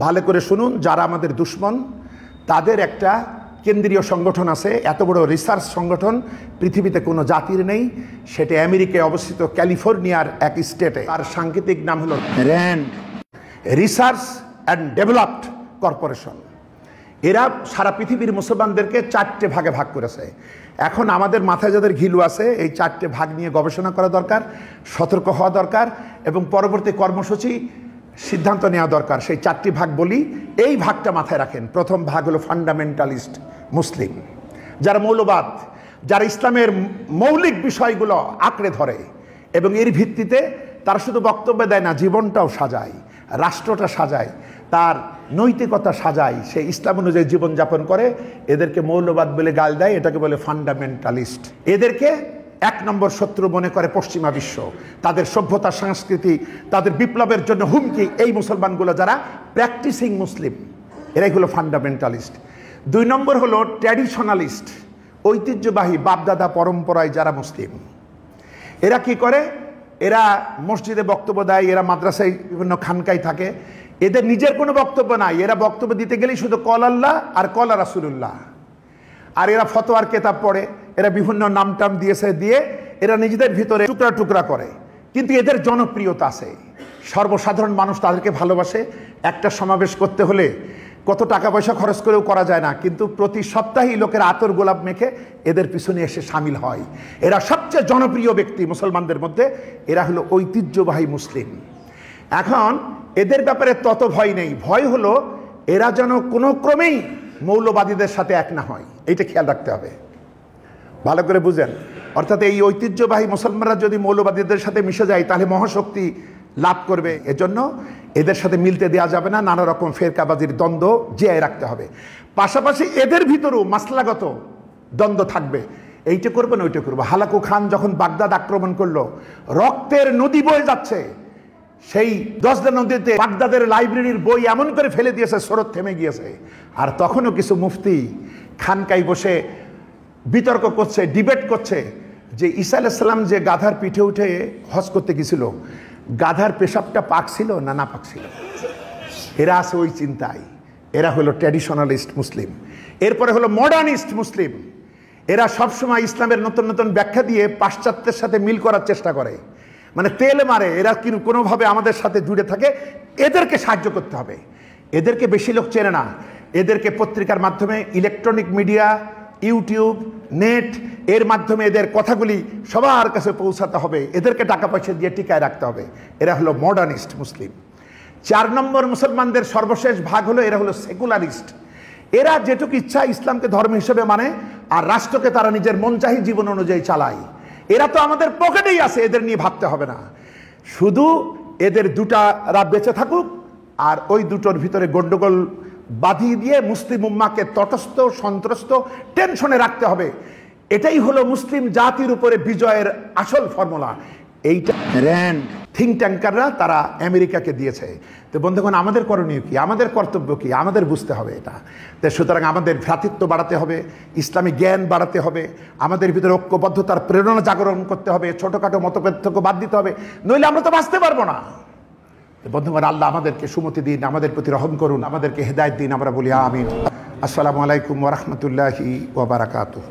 ভালো করে শুনুন, যারা আমাদের দুশ্মন তাদের একটা কেন্দ্রীয় সংগঠন আছে, এত বড় রিসার্চ সংগঠন পৃথিবীতে কোনো জাতির নেই। সেটা আমেরিকায় অবস্থিত ক্যালিফোর্নিয়ার এক স্টেটে। তার সাংকেতিক নাম হলো RAND, research and developed corporation. এরা সারা পৃথিবীর মুসলমানদেরকে 4টে ভাগে ভাগ করেছে। এখন আমাদের মাথায় যাদের ঘিলু আছে, এই 4টে ভাগ নিয়ে গবেষণা করা দরকার, সতর্ক হওয়া দরকার এবং পরবর্তী কর্মসূচি সিদ্ধান্ত নেওয়া দরকার। সেই 4টি ভাগ বলি, এই ভাগটা মাথায় রাখেন। প্রথম ভাগ হলো ফান্ডামেন্টালিস্ট মুসলিম, যারা মৌলবাদ, যারা ইসলামের মৌলিক বিষয়গুলো আঁকড়ে ধরে এবং এর ভিত্তিতে তারা শুধু বক্তব্য দেয় না, জীবনটাও সাজায়, রাষ্ট্রটা সাজায়, তার নৈতিকতা সাজায়, সে ইসলাম অনুযায়ী জীবনযাপন করে। এদেরকে মৌলবাদ বলে গাল দেয়, এটাকে বলে ফান্ডামেন্টালিস্ট। এদেরকে 1 নম্বর শত্রু মনে করে পশ্চিমা বিশ্ব, তাদের সভ্যতা, সংস্কৃতি, তাদের বিপ্লবের জন্য হুমকি এই মুসলমানগুলো যারা প্র্যাকটিসিং মুসলিম, এরাই হলো ফান্ডামেন্টালিস্ট। 2 নম্বর হলো ট্র্যাডিশনালিস্ট, ঐতিহ্যবাহী বাপদাদা পরম্পরায় যারা মুসলিম। এরা কি করে? এরা মসজিদে বক্তব্য দেয়, এরা মাদ্রাসায় বিভিন্ন খানকায় থাকে, এদের নিজের কোনো বক্তব্য নাই। এরা বক্তব্য দিতে গেলেই শুধু কল আল্লাহ আর কল রাসূলুল্লাহ। আর এরা ফতোয়ার কেতাব পড়ে, এরা বিভিন্ন নামটাম দিয়ে এরা নিজেদের ভিতরে টুকরা টুকরা করে। কিন্তু এদের জনপ্রিয়তা আছে, সর্বসাধারণ মানুষ তাদেরকে ভালোবাসে। একটা সমাবেশ করতে হলে কত টাকা পয়সা খরচ করেও করা যায় না, কিন্তু প্রতি সপ্তাহেই লোকের আতর গোলাপ মেখে এদের পিছনে এসে সামিল হয়। এরা সবচেয়ে জনপ্রিয় ব্যক্তি মুসলমানদের মধ্যে। এরা হলো ঐতিহ্যবাহী মুসলিম। এখন এদের ব্যাপারে তত ভয় নেই, ভয় হলো এরা যেন কোনো ক্রমেই মৌলবাদীদের সাথে এক না হয়, এইটা খেয়াল রাখতে হবে, ভালো করে বুঝেন। অর্থাৎ এই ঐতিহ্যবাহী মুসলমানরা যদি মৌলবাদীদের সাথে মিশে যায় তাহলে মহাশক্তি লাভ করবে। এজন্য এদের সাথে মিলতে দেওয়া যাবে না, নানা রকম ফেরকাবাজির দ্বন্দ্ব জিয়ায় রাখতে হবে। পাশাপাশি এদের ভিতরেও মাসলাগত দ্বন্দ্ব থাকবে, এইটা করবো না ওইটা করবো। হালাকু খান যখন বাগদাদ আক্রমণ করলো, রক্তের নদী বয়ে যাচ্ছে, সেই দজলা নদীতে বাগদাদের লাইব্রেরির বই এমন করে ফেলে দিয়েছে, স্রোত থেমে গিয়েছে। আর তখনও কিছু মুফতি খানকায় বসে বিতর্ক করছে, ডিবেট করছে যে ঈসা আলাইহিস সালাম যে গাধার পিঠে উঠে হজ করতে গেছিল, গাধার পেশাবটা পাক ছিল না না পাক ছিল। এরা আছে ওই চিন্তায়। এরা হলো ট্র্যাডিশনালিস্ট মুসলিম। এরপরে হলো মডার্নিস্ট মুসলিম। এরা সবসময় ইসলামের নতুন নতুন ব্যাখ্যা দিয়ে পাশ্চাত্যের সাথে মিল করার চেষ্টা করে, মানে তেল মারে। এরা কিন্তু কোনোভাবে আমাদের সাথে জুড়ে থাকে, এদেরকে সাহায্য করতে হবে। এদেরকে বেশি লোক চেনে না। এদেরকে পত্রিকার মাধ্যমে, ইলেকট্রনিক মিডিয়া, ইউটিউব, নেট, এর মাধ্যমে এদের কথাগুলি সবার কাছে পৌঁছাতে হবে। এদেরকে টাকা পয়সা দিয়ে টিকায় রাখতে হবে। এরা হলো মডার্নিস্ট মুসলিম। 4 নম্বর মুসলমানদের সর্বশেষ ভাগ হলো এরা হলো সেকুলারিস্ট। এরা যেটুকু ইচ্ছা ইসলামকে ধর্ম হিসেবে মানে, আর রাষ্ট্রকে তারা নিজের মনচাহী জীবন অনুযায়ী চালায়। এরা তো আমাদের পকেটেই আছে, এদের নিয়ে ভাবতে হবে না। শুধু এদের দুটারা বেঁচে থাকুক, আর ওই দুটোর ভিতরে গন্ডগোল বাঁধিয়ে দিয়ে মুসলিম উম্মাকে তটস্থ, সন্ত্রস্ত, টেনশনে রাখতে হবে। এটাই হলো মুসলিম জাতির উপরে বিজয়ের আসল ফর্মুলা। এইটা র্যান্ড থিঙ্ক ট্যাঙ্কাররা তারা আমেরিকাকে দিয়েছে। তো বন্ধুগণ, আমাদের করণীয় কি, আমাদের কর্তব্য কি, আমাদের বুঝতে হবে এটা। তো সুতরাং আমাদের ভ্রাতৃত্ব বাড়াতে হবে, ইসলামী জ্ঞান বাড়াতে হবে, আমাদের ভিতরে ঐক্যবদ্ধতার প্রেরণা জাগরণ করতে হবে, ছোটোখাটো মতপার্থক্য বাদ দিতে হবে, নইলে আমরা তো বাঁচতে পারবো না। বন্ধুগণ, আল্লাহ আমাদেরকে সুমতি দিন, আমাদের প্রতি রহম করুন, আমাদেরকে হেদায়েত দিন। আমরা বলি আমিন। আসসালামু আলাইকুম ওয়া রাহমাতুল্লাহি ওয়া বারাকাতুহু।